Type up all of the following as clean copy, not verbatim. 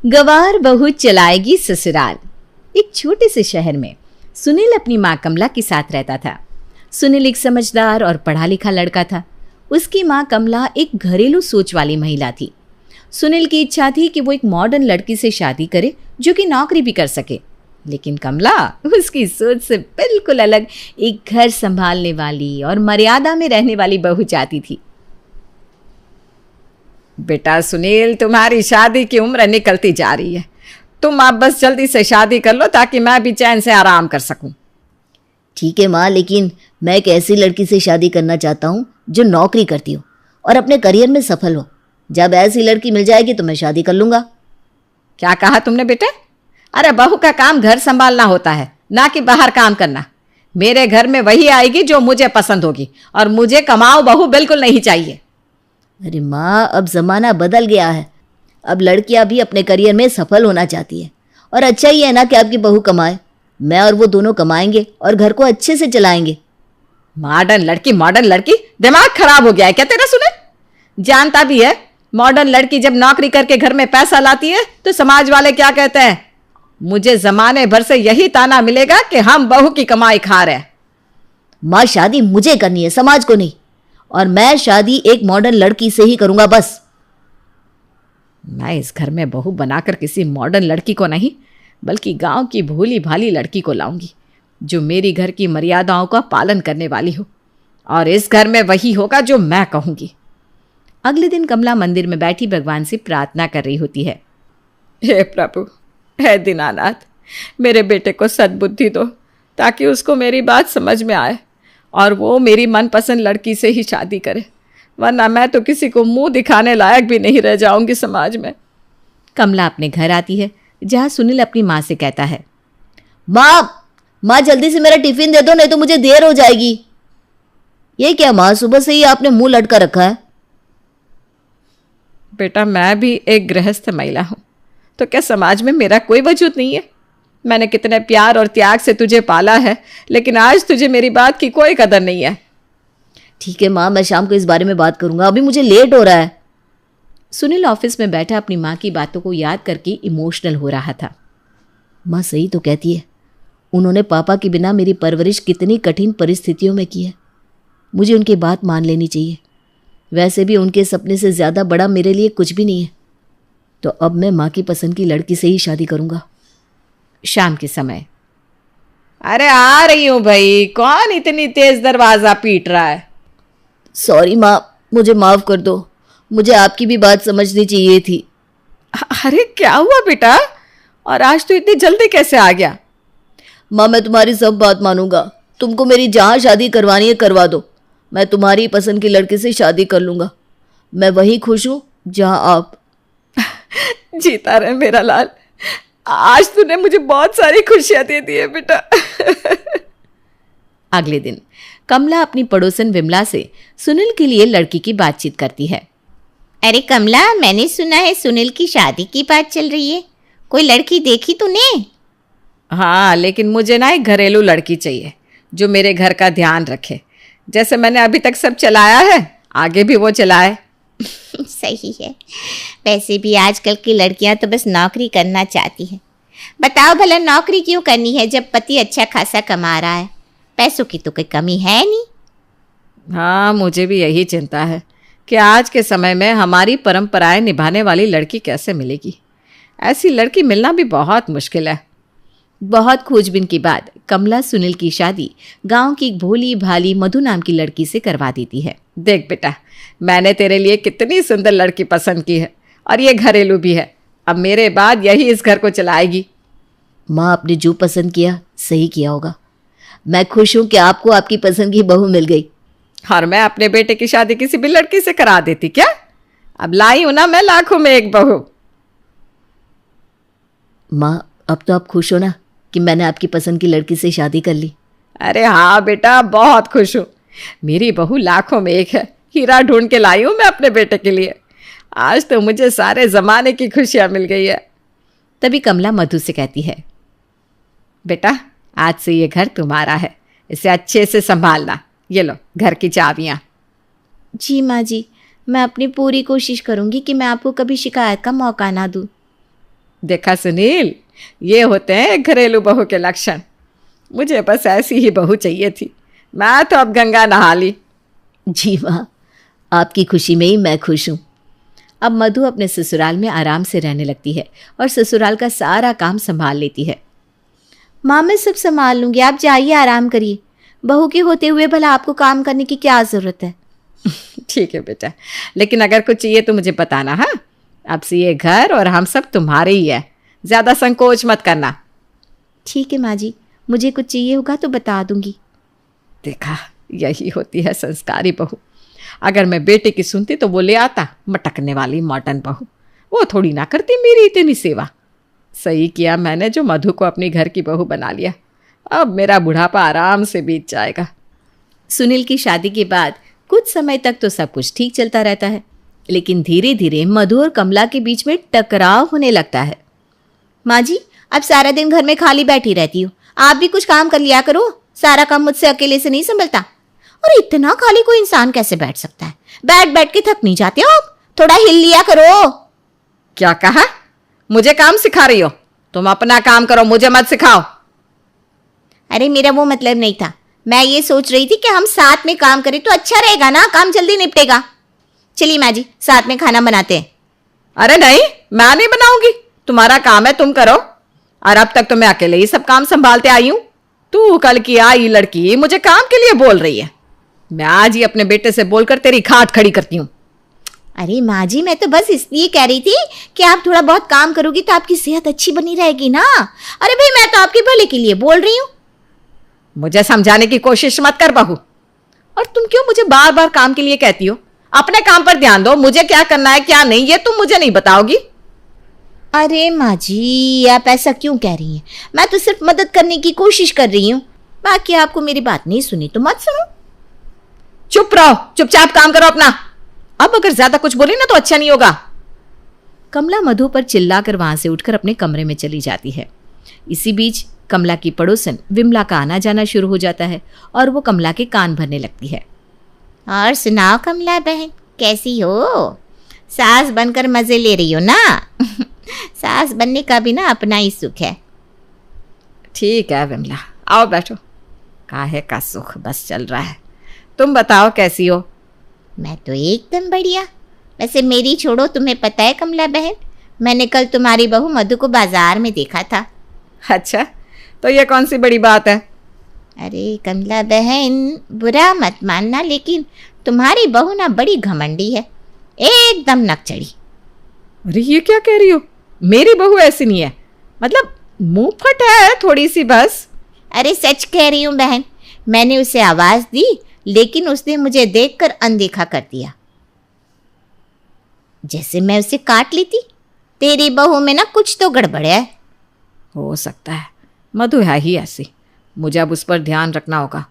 गवार बहू चलाएगी ससुराल। एक छोटे से शहर में सुनील अपनी माँ कमला के साथ रहता था। सुनील एक समझदार और पढ़ा लिखा लड़का था। उसकी माँ कमला एक घरेलू सोच वाली महिला थी। सुनील की इच्छा थी कि वो एक मॉडर्न लड़की से शादी करे जो कि नौकरी भी कर सके, लेकिन कमला उसकी सोच से बिल्कुल अलग एक घर संभालने वाली और मर्यादा में रहने वाली बहू चाहती थी। बेटा सुनील, तुम्हारी शादी की उम्र निकलती जा रही है। तुम अब बस जल्दी से शादी कर लो ताकि मैं भी चैन से आराम कर सकूं। ठीक है माँ, लेकिन मैं एक ऐसी लड़की से शादी करना चाहता हूँ जो नौकरी करती हो और अपने करियर में सफल हो। जब ऐसी लड़की मिल जाएगी तो मैं शादी कर लूँगा। क्या कहा तुमने बेटे? अरे बहू का काम घर संभालना होता है, ना कि बाहर काम करना। मेरे घर में वही आएगी जो मुझे पसंद होगी, और मुझे कमाओ बहू बिल्कुल नहीं चाहिए। अरे माँ, अब ज़माना बदल गया है। अब लड़कियां भी अपने करियर में सफल होना चाहती है, और अच्छा ही है ना कि आपकी बहू कमाए। मैं और वो दोनों कमाएंगे और घर को अच्छे से चलाएंगे। मॉडर्न लड़की, दिमाग खराब हो गया है क्या तेरा सुनील? जानता भी है मॉडर्न लड़की जब नौकरी करके घर में पैसा लाती है तो समाज वाले क्या कहते हैं? मुझे जमाने भर से यही ताना मिलेगा कि हम बहू की कमाई खा रहे हैं। माँ, शादी मुझे करनी है, समाज को नहीं। और मैं शादी एक मॉडर्न लड़की से ही करूंगा बस। मैं इस घर में बहू बनाकर किसी मॉडर्न लड़की को नहीं, बल्कि गांव की भोली भाली लड़की को लाऊंगी जो मेरी घर की मर्यादाओं का पालन करने वाली हो, और इस घर में वही होगा जो मैं कहूंगी। अगले दिन कमला मंदिर में बैठी भगवान से प्रार्थना कर रही होती है। हे प्रभु, हे दीनानाथ, मेरे बेटे को सद्बुद्धि दो ताकि उसको मेरी बात समझ में आए और वो मेरी मनपसंद लड़की से ही शादी करे, वरना मैं तो किसी को मुंह दिखाने लायक भी नहीं रह जाऊंगी समाज में। कमला अपने घर आती है, जहां सुनील अपनी माँ से कहता है, माँ जल्दी से मेरा टिफिन दे दो, नहीं तो मुझे देर हो जाएगी। ये क्या माँ, सुबह से ही आपने मुंह लटका रखा है? बेटा, मैं भी एक गृहस्थ महिला हूं, तो क्या समाज में मेरा कोई वजूद नहीं है? मैंने कितने प्यार और त्याग से तुझे पाला है, लेकिन आज तुझे मेरी बात की कोई कदर नहीं है। ठीक है माँ, मैं शाम को इस बारे में बात करूंगा, अभी मुझे लेट हो रहा है। सुनील ऑफिस में बैठा अपनी माँ की बातों को याद करके इमोशनल हो रहा था। माँ सही तो कहती है, उन्होंने पापा के बिना मेरी परवरिश कितनी कठिन परिस्थितियों में की है। मुझे उनकी बात मान लेनी चाहिए। वैसे भी उनके सपने से ज़्यादा बड़ा मेरे लिए कुछ भी नहीं है। तो अब मैं माँ की पसंद की लड़की से ही शादी करूंगा। शाम के समय, अरे आ रही हूं भाई, कौन इतनी तेज दरवाजा पीट रहा है? सॉरी माँ, मुझे माफ़ कर दो, मुझे आपकी भी बात समझनी चाहिए थी। अरे क्या हुआ बेटा, और आज तो इतनी जल्दी कैसे आ गया? माँ, मैं तुम्हारी सब बात मानूंगा। तुमको मेरी जहाँ शादी करवानी है करवा दो। मैं तुम्हारी पसंद की लड़के से शादी कर लूँगा। मैं वहीं खुश हूँ जहाँ आप। जीता रहे मेरा लाल, आज तूने मुझे बहुत सारी खुशियाँ दे दी है बेटा। अगले दिन कमला अपनी पड़ोसन विमला से सुनील के लिए लड़की की बातचीत करती है। अरे कमला, मैंने सुना है सुनील की शादी की बात चल रही है। कोई लड़की देखी तूने? हाँ, लेकिन मुझे ना एक घरेलू लड़की चाहिए जो मेरे घर का ध्यान रखे। जैसे मैंने अभी तक सब चलाया है, आगे भी वो चलाए। सही है। वैसे भी आजकल की लड़कियां तो बस नौकरी करना चाहती हैं। बताओ भला, नौकरी क्यों करनी है जब पति अच्छा खासा कमा रहा है? पैसों की तो कोई कमी है नहीं। हाँ, मुझे भी यही चिंता है कि आज के समय में हमारी परंपराएं निभाने वाली लड़की कैसे मिलेगी। ऐसी लड़की मिलना भी बहुत मुश्किल है। बहुत खोजबीन के बाद कमला सुनील की शादी गांव की भोली भाली मधु नाम की लड़की से करवा देती है। देख बेटा, मैंने तेरे लिए कितनी सुंदर लड़की पसंद की है, और ये घरेलू भी है। अब मेरे बाद यही इस घर को चलाएगी। माँ, आपने जो पसंद किया सही किया होगा। मैं खुश हूँ कि आपको आपकी पसंद की बहू मिल गई। और मैं अपने बेटे की शादी किसी भी लड़की से करा देती क्या? अब लाई हूं ना मैं लाखों में एक बहू। माँ, अब तो आप खुश हो ना कि मैंने आपकी पसंद की लड़की से शादी कर ली? अरे हाँ बेटा, बहुत खुश हूँ। मेरी बहू लाखों में एक है। हीरा ढूंढ के लाई हूँ मैं अपने बेटे के लिए। आज तो मुझे सारे जमाने की खुशियाँ मिल गई है। तभी कमला मधु से कहती है, बेटा, आज से ये घर तुम्हारा है, इसे अच्छे से संभालना। ये लो घर की चाबियाँ। जी माँ जी, मैं अपनी पूरी कोशिश करूँगी कि मैं आपको कभी शिकायत का मौका ना दूँ। देखा सुनील, ये होते हैं घरेलू बहू के लक्षण। मुझे बस ऐसी ही बहू चाहिए थी। मैं तो अब गंगा नहा ली। जी माँ, आपकी खुशी में ही मैं खुश हूँ। अब मधु अपने ससुराल में आराम से रहने लगती है और ससुराल का सारा काम संभाल लेती है। माँ मैं सब संभाल लूँगी, आप जाइए आराम करिए। बहू के होते हुए भला आपको काम करने की क्या ज़रूरत है? ठीक है बेटा, लेकिन अगर कुछ चाहिए तो मुझे बताना। हाँ, अब से ये घर और हम सब तुम्हारे ही है, ज़्यादा संकोच मत करना। ठीक है माँ जी, मुझे कुछ चाहिए होगा तो बता दूंगी। देखा, यही होती है संस्कारी बहू। अगर मैं बेटे की सुनती तो वो ले आता मटकने वाली मॉडर्न बहू। वो थोड़ी ना करती मेरी इतनी सेवा। सही किया मैंने जो मधु को अपनी घर की बहू बना लिया। अब मेरा बुढ़ापा आराम से बीत जाएगा। सुनील की शादी के बाद कुछ समय तक तो सब कुछ ठीक चलता रहता है, लेकिन धीरे धीरे मधु और कमला के बीच में टकराव होने लगता है। माँ जी, अब सारा दिन घर में खाली बैठी रहती हूँ, आप भी कुछ काम कर लिया करो। सारा काम मुझसे अकेले से नहीं संभलता। और इतना खाली कोई इंसान कैसे बैठ सकता है? बैठ बैठ के थक नहीं जाते हो आप? थोड़ा हिल लिया करो। क्या कहा? मुझे काम सिखा रही हो? तुम अपना काम करो, मुझे मत सिखाओ। अरे मेरा वो मतलब नहीं था। मैं ये सोच रही थी कि हम साथ में काम करें तो अच्छा रहेगा ना, काम जल्दी निपटेगा। चलिए माँ जी, साथ में खाना बनाते हैं। अरे नहीं, मैं नहीं बनाऊंगी। तुम्हारा काम है, तुम करो। और अब तक तो मैं अकेले ही सब काम संभालते आई हूं। तू कल की आई लड़की मुझे काम के लिए बोल रही है। मैं आज ही अपने बेटे से बोलकर तेरी खाट खड़ी करती हूँ। अरे माँ जी, मैं तो बस इसलिए कह रही थी कि आप थोड़ा बहुत काम करोगी तो आपकी सेहत अच्छी बनी रहेगी ना। अरे भाई, मैं तो आपके भले के लिए बोल रही हूँ। मुझे समझाने की कोशिश मत कर बहू। और तुम क्यों मुझे बार बार काम के लिए कहती हो? अपने काम पर ध्यान दो। मुझे क्या करना है क्या नहीं, ये तुम मुझे नहीं बताओगी। अरे माँ जी, आप ऐसा क्यों कह रही हैं? मैं तो सिर्फ मदद करने की कोशिश कर रही हूँ। बाकी आपको मेरी बात नहीं सुनी तो मत सुनो। चुप रहो, चुपचाप काम करो अपना। अब अगर ज्यादा कुछ बोली ना तो अच्छा नहीं होगा। कमला मधु पर चिल्लाकर वहां से उठकर अपने कमरे में चली जाती है। इसी बीच कमला की पड़ोसन विमला का आना जाना शुरू हो जाता है और वो कमला के कान भरने लगती है। और सुनाओ कमला बहन, कैसी हो? सास बनकर मजे ले रही हो ना? सास बनने का भी ना अपना ही सुख है। ठीक है विमला, आओ बैठो। काहे का सुख बस चल रहा है। तुम बताओ कैसी हो? मैं तो एकदम बढ़िया। वैसे मेरी छोड़ो, तुम्हें पता है कमला बहन, मैंने कल तुम्हारी बहू मधु को बाजार में देखा था। अच्छा, तो ये कौन सी बड़ी बात है? अरे कमला बहन, बुरा मत मानना, लेकिन तुम्हारी बहू ना बड़ी घमंडी है, एकदम नकचड़ी। अरे ये क्या कह रही हो? मेरी बहू ऐसी नहीं है। मतलब मुंह फट है थोड़ी सी बस। अरे सच कह रही हूँ बहन, मैंने उसे आवाज दी लेकिन उसने मुझे देखकर अनदेखा कर दिया, जैसे मैं उसे काट ली थी। तेरी बहू में ना कुछ तो गड़बड़ है। हो सकता है, मधु है ही ऐसी। मुझे अब उस पर ध्यान रखना होगा।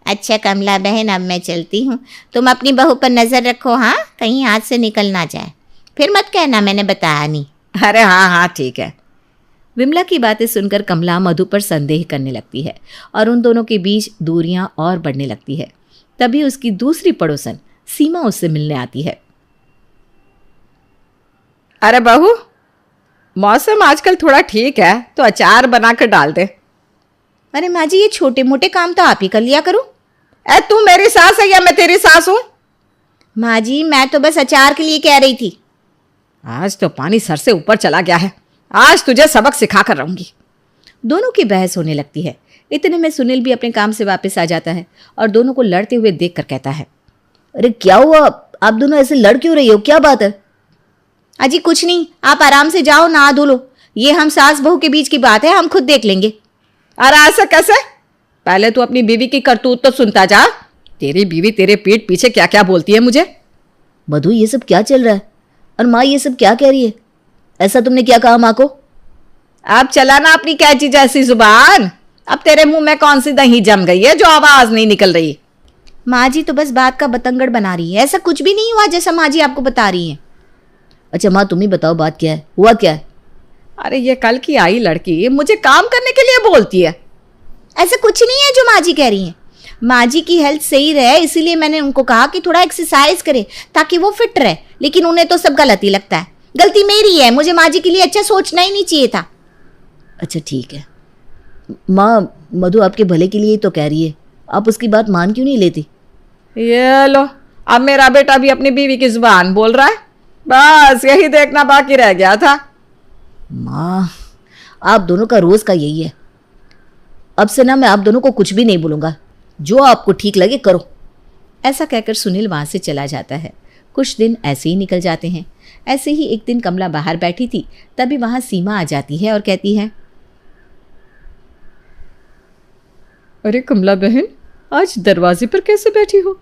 अच्छा कमला बहन, अब मैं चलती हूँ। तुम अपनी बहू पर नजर रखो, हाँ, कहीं हाथ से निकल ना जाए। फिर मत कहना मैंने बताया नहीं। अरे हाँ हाँ ठीक है। विमला की बातें सुनकर कमला मधु पर संदेह करने लगती है और उन दोनों के बीच दूरियां और बढ़ने लगती है। तभी उसकी दूसरी पड़ोसन सीमा उससे मिलने आती है। अरे बहू, मौसम आजकल थोड़ा ठीक है तो अचार बनाकर डाल दे। अरे माँ जी, ये छोटे मोटे काम तो आप ही कर लिया करो। ए, तू मेरी सास है या मैं तेरी सास हूं? माँ जी, मैं तो बस अचार के लिए कह रही थी। आज तो पानी सर से ऊपर चला गया है। आज तुझे सबक सिखा कर रहूंगी। दोनों की बहस होने लगती है। इतने में सुनील भी अपने काम से वापस आ जाता है और दोनों को लड़ते हुए देखकर कहता है, अरे क्या हुआ? आप दोनों ऐसे लड़ क्यों रही हो? क्या बात है? अजी कुछ नहीं, आप आराम से जाओ, नहा धो लो। ये हम सास बहू के बीच की बात है, हम खुद देख लेंगे। अरे ऐसा कैसे? पहले तू अपनी बीवी की करतूत तो सुनता जा। तेरी बीवी तेरे पीठ पीछे क्या क्या बोलती है मुझे। मधु, ये सब क्या चल रहा है? और माँ ये सब क्या कह रही है? ऐसा तुमने क्या कहा माँ को? अब चला ना अपनी कैची जैसी जुबान। अब तेरे मुंह में कौन सी दही जम गई है जो आवाज नहीं निकल रही? माँ जी तो बस बात का बतंगड़ बना रही है, ऐसा कुछ भी नहीं हुआ जैसा माँ जी आपको बता रही हैं। अच्छा माँ, तुम ही बताओ बात क्या है, हुआ क्या है? अरे ये कल की आई लड़की मुझे काम करने के लिए बोलती है। ऐसा कुछ नहीं है जो माँ जी कह रही हैं। माँ जी की हेल्थ सही रहे इसीलिए मैंने उनको कहा कि थोड़ा एक्सरसाइज करे ताकि वो फिट रहे, लेकिन उन्हें तो सब गलत ही लगता है। गलती मेरी है, मुझे माँ जी के लिए अच्छा सोचना ही नहीं चाहिए था। अच्छा ठीक है माँ, मधु आपके भले के लिए ही तो कह रही है, आप उसकी बात मान क्यों नहीं लेती? ये लो, अब मेरा बेटा भी अपनी बीवी की जुबान बोल रहा है। बस यही देखना बाकी रह गया था। माँ, आप दोनों का रोज का यही है। अब से ना मैं आप दोनों को कुछ भी नहीं बोलूंगा, जो आपको ठीक लगे करो। ऐसा कहकर सुनील वहां से चला जाता है। कुछ दिन ऐसे ही निकल जाते हैं। ऐसे ही एक दिन कमला बाहर बैठी थी, तभी वहां सीमा आ जाती है और कहती है, अरे कमला बहन, आज दरवाजे पर कैसे बैठी हो?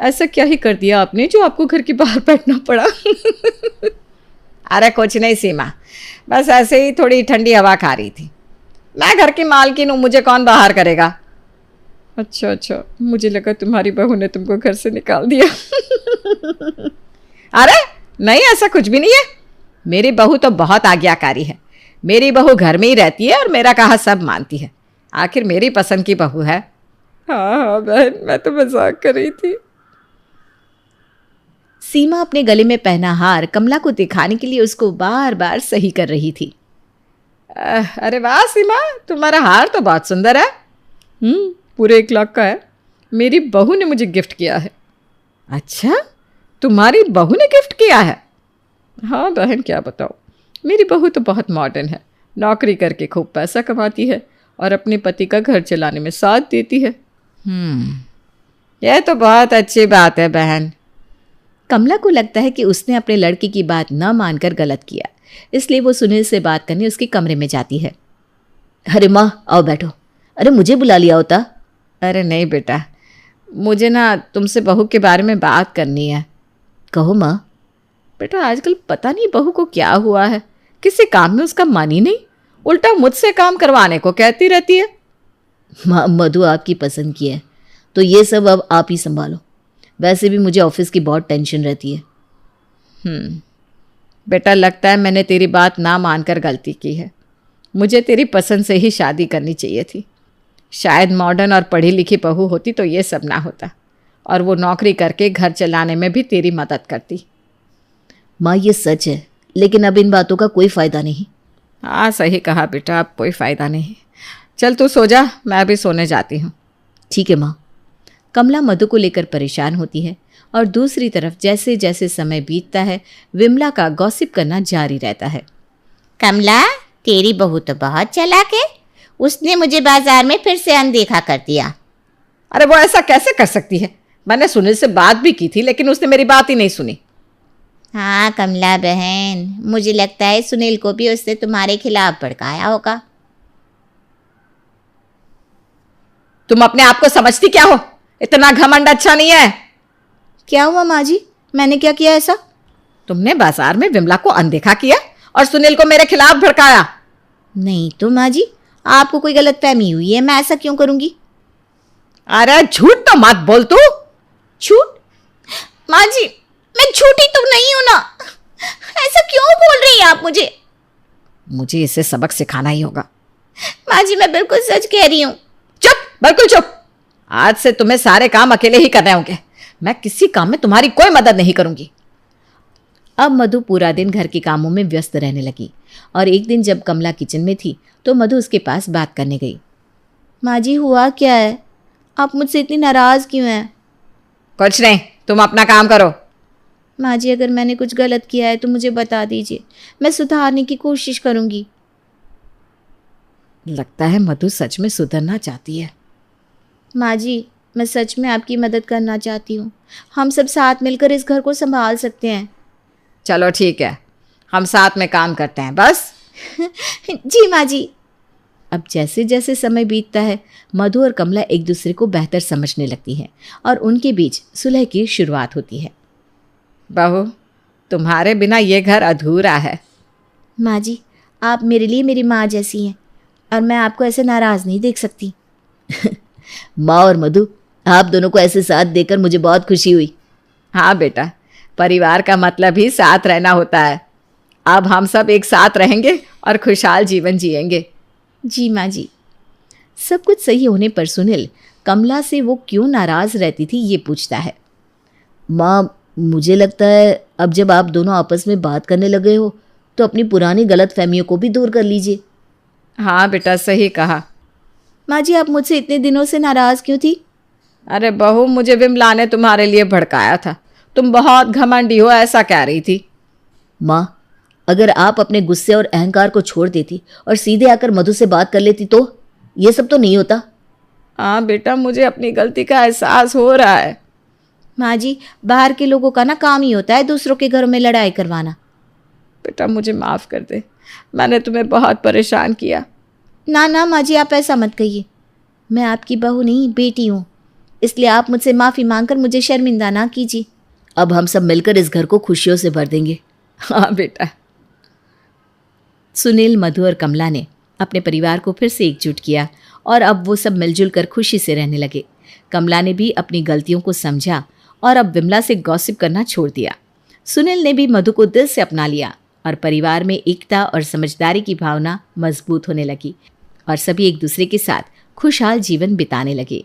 ऐसा क्या ही कर दिया आपने जो आपको घर के बाहर बैठना पड़ा? अरे कुछ नहीं सीमा, बस ऐसे ही थोड़ी ठंडी हवा खा रही थी। मैं घर की मालकिन हूँ, मुझे कौन बाहर करेगा? अच्छा अच्छा, मुझे लगा तुम्हारी बहू ने तुमको घर से निकाल दिया। अरे नहीं, ऐसा कुछ भी नहीं है। मेरी बहू तो बहुत आज्ञाकारी है। मेरी बहू घर में ही रहती है और मेरा कहा सब मानती है। आखिर मेरी पसंद की बहू है। हाँ हाँ बहन, मैं तो मजाक कर रही थी। सीमा अपने गले में पहना हार कमला को दिखाने के लिए उसको बार बार सही कर रही थी। अरे वाह सीमा, तुम्हारा हार तो बहुत सुंदर है। पूरे 1 लाख का है। मेरी बहू ने मुझे गिफ्ट किया है। अच्छा, तुम्हारी बहू ने गिफ्ट किया है? हाँ बहन, क्या बताओ, मेरी बहू तो बहुत मॉडर्न है। नौकरी करके खूब पैसा कमाती है और अपने पति का घर चलाने में साथ देती है। यह तो बहुत अच्छी बात है बहन। कमला को लगता है कि उसने अपने लड़के की बात न मानकर गलत किया, इसलिए वो सुनील से बात करने उसके कमरे में जाती है। अरे माँ, आओ बैठो। अरे मुझे बुला लिया होता। अरे नहीं बेटा, मुझे ना तुमसे बहू के बारे में बात करनी है। कहो माँ। बेटा, आजकल पता नहीं बहू को क्या हुआ है, किसी काम में उसका मन ही नहीं, उल्टा मुझसे काम करवाने को कहती रहती है। माँ, मधु आपकी पसंद की है तो ये सब अब आप ही संभालो। वैसे भी मुझे ऑफिस की बहुत टेंशन रहती है। बेटा, लगता है मैंने तेरी बात ना मानकर गलती की है। मुझे तेरी पसंद से ही शादी करनी चाहिए थी। शायद मॉडर्न और पढ़ी लिखी बहू होती तो ये सब ना होता, और वो नौकरी करके घर चलाने में भी तेरी मदद करती। माँ, ये सच है, लेकिन अब इन बातों का कोई फ़ायदा नहीं। हाँ सही कहा बेटा, अब कोई फ़ायदा नहीं। चल तू सो जा, मैं अभी सोने जाती हूँ। ठीक है माँ। कमला मधु को लेकर परेशान होती है और दूसरी तरफ जैसे जैसे समय बीतता है विमला का गॉसिप करना जारी रहता है। कमला, तेरी बहू तो बहुत चालाक है। उसने मुझे बाजार में फिर से अनदेखा कर दिया। अरे वो ऐसा कैसे कर सकती है? मैंने सुनील से बात भी की थी, लेकिन उसने मेरी बात ही नहीं सुनी। हाँ कमला बहन, मुझे लगता है सुनील को भी उसने तुम्हारे खिलाफ भड़काया होगा। तुम अपने आप को समझती क्या हो? इतना घमंड अच्छा नहीं है। क्या हुआ माँ जी, मैंने क्या किया ऐसा? तुमने बाजार में विमला को अनदेखा किया और सुनील को मेरे खिलाफ भड़काया। नहीं तो माँ जी, आपको कोई गलतफहमी हुई है, मैं ऐसा क्यों करूंगी? अरे झूठ तो मत बोल तू। झूठ? माँ जी, मैं झूठी तो नहीं हूं ना। ऐसा क्यों बोल रही है आप मुझे? मुझे इसे सबक सिखाना ही होगा। माँ जी, मैं बिल्कुल सच कह रही हूँ। चुप, बिल्कुल चुप। आज से तुम्हें सारे काम अकेले ही करने होंगे। मैं किसी काम में तुम्हारी कोई मदद नहीं करूंगी। अब मधु पूरा दिन घर के कामों में व्यस्त रहने लगी और एक दिन जब कमला किचन में थी तो मधु उसके पास बात करने गई। माँ जी, हुआ क्या है? आप मुझसे इतनी नाराज क्यों हैं? कुछ नहीं, तुम अपना काम करो। माँ जी, अगर मैंने कुछ गलत किया है तो मुझे बता दीजिए, मैं सुधारने की कोशिश करूंगी। लगता है मधु सच में सुधरना चाहती है। माँ जी, मैं सच में आपकी मदद करना चाहती हूँ। हम सब साथ मिलकर इस घर को संभाल सकते हैं। चलो ठीक है, हम साथ में काम करते हैं बस। जी माँ जी। अब जैसे जैसे समय बीतता है मधु और कमला एक दूसरे को बेहतर समझने लगती हैं और उनके बीच सुलह की शुरुआत होती है। बहू, तुम्हारे बिना ये घर अधूरा है। माँ जी, आप मेरे लिए मेरी माँ जैसी हैं और मैं आपको ऐसे नाराज़ नहीं देख सकती। माँ और मधु, आप दोनों को ऐसे साथ देकर मुझे बहुत खुशी हुई। हाँ बेटा, परिवार का मतलब ही साथ रहना होता है। अब हम सब एक साथ रहेंगे और खुशहाल जीवन जिएंगे। जी माँ जी। सब कुछ सही होने पर सुनील कमला से वो क्यों नाराज रहती थी ये पूछता है। माँ, मुझे लगता है अब जब आप दोनों आपस में बात करने लगे हो तो अपनी पुरानी गलतफहमियों को भी दूर कर लीजिए। हाँ बेटा, सही कहा। माँ जी, आप मुझसे इतने दिनों से नाराज़ क्यों थी? अरे बहू, मुझे विमला ने तुम्हारे लिए भड़काया था। तुम बहुत घमंडी हो, ऐसा कह रही थी। माँ, अगर आप अपने गुस्से और अहंकार को छोड़ देती और सीधे आकर मधु से बात कर लेती तो ये सब तो नहीं होता। हाँ बेटा, मुझे अपनी गलती का एहसास हो रहा है। माँ जी, बाहर के लोगों का ना काम ही होता है दूसरों के घरों में लड़ाई करवाना। बेटा मुझे माफ़ कर दे, मैंने तुम्हें बहुत परेशान किया। ना ना माँ जी, आप ऐसा मत कहिए। मैं आपकी बहू नहीं, बेटी हूँ, इसलिए आप मुझसे माफ़ी मांगकर मुझे शर्मिंदा ना कीजिए। अब हम सब मिलकर इस घर को खुशियों से भर देंगे। हाँ बेटा। सुनील, मधु और कमला ने अपने परिवार को फिर से एकजुट किया और अब वो सब मिलजुल कर खुशी से रहने लगे। कमला ने भी अपनी गलतियों को समझा और अब विमला से गॉसिप करना छोड़ दिया। सुनील ने भी मधु को दिल से अपना लिया और परिवार में एकता और समझदारी की भावना मजबूत होने लगी और सभी एक दूसरे के साथ खुशहाल जीवन बिताने लगे।